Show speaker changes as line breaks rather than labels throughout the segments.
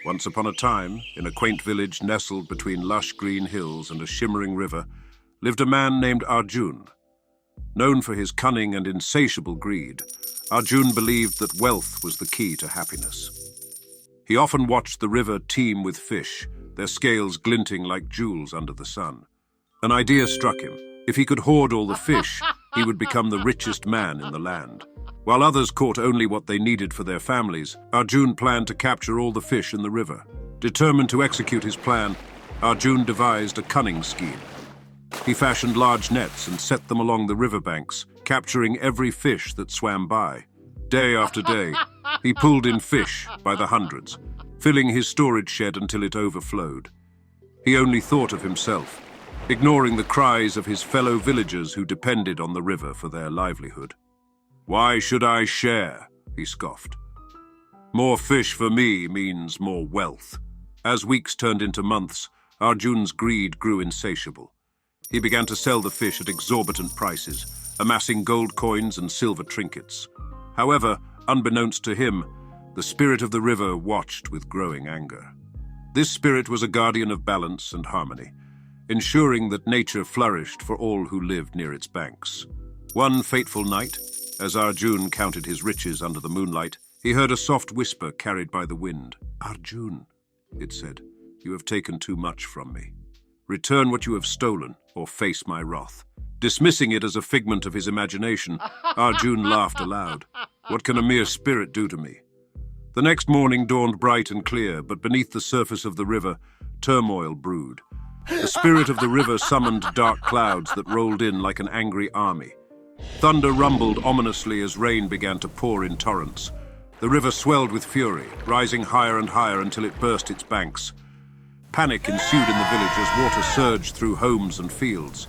Once upon a time, in a quaint village nestled between lush green hills and a shimmering river, lived a man named Arjun. Known for his cunning and insatiable greed, Arjun believed that wealth was the key to happiness. He often watched the river teem with fish, their scales glinting like jewels under the sun. An idea struck him. If he could hoard all the fish, he would become the richest man in the land. While others caught only what they needed for their families, Arjun planned to capture all the fish in the river. Determined to execute his plan, Arjun devised a cunning scheme. He fashioned large nets and set them along the riverbanks, capturing every fish that swam by. Day after day, he pulled in fish by the hundreds, filling his storage shed until it overflowed. He only thought of himself, ignoring the cries of his fellow villagers who depended on the river for their livelihood. "Why should I share?" he scoffed. "More fish for me means more wealth." As weeks turned into months, Arjun's greed grew insatiable. He began to sell the fish at exorbitant prices, amassing gold coins and silver trinkets. However, unbeknownst to him, the spirit of the river watched with growing anger. This spirit was a guardian of balance and harmony, ensuring that nature flourished for all who lived near its banks. One fateful night, as Arjun counted his riches under the moonlight, he heard a soft whisper carried by the wind. "Arjun," it said, "you have taken too much from me. Return what you have stolen, or face my wrath." Dismissing it as a figment of his imagination, Arjun laughed aloud. "What can a mere spirit do to me?" The next morning dawned bright and clear, but beneath the surface of the river, turmoil brewed. The spirit of the river summoned dark clouds that rolled in like an angry army. Thunder rumbled ominously as rain began to pour in torrents. The river swelled with fury, rising higher and higher until it burst its banks. Panic ensued in the village as water surged through homes and fields.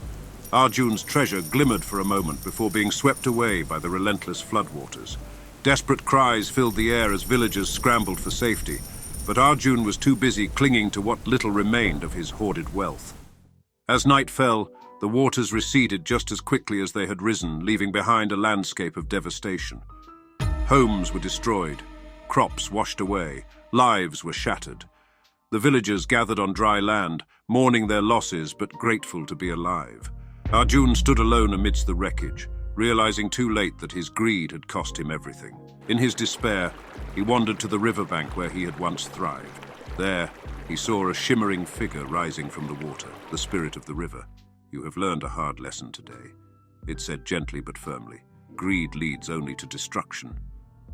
Arjun's treasure glimmered for a moment before being swept away by the relentless floodwaters. Desperate cries filled the air as villagers scrambled for safety, but Arjun was too busy clinging to what little remained of his hoarded wealth. As night fell, the waters receded just as quickly as they had risen, leaving behind a landscape of devastation. Homes were destroyed, crops washed away, lives were shattered. The villagers gathered on dry land, mourning their losses but grateful to be alive. Arjun stood alone amidst the wreckage, realizing too late that his greed had cost him everything. In his despair, he wandered to the riverbank where he had once thrived. There, he saw a shimmering figure rising from the water, the spirit of the river. "You have learned a hard lesson today," it said gently but firmly. "Greed leads only to destruction."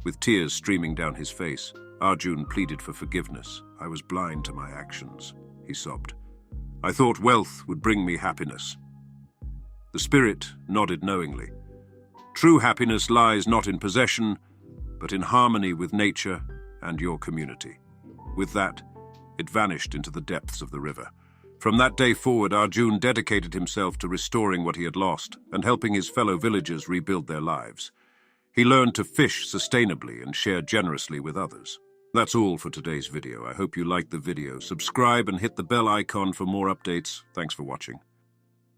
With tears streaming down his face, Arjun pleaded for forgiveness. "I was blind to my actions," he sobbed. "I thought wealth would bring me happiness." The spirit nodded knowingly. True happiness lies not in possession, but in harmony with nature and your community. With that, it vanished into the depths of the river. From that day forward, Arjun dedicated himself to restoring what he had lost and helping his fellow villagers rebuild their lives. He learned to fish sustainably and share generously with others. That's all for today's video. I hope you liked the video. Subscribe and hit the bell icon for more updates. Thanks for watching.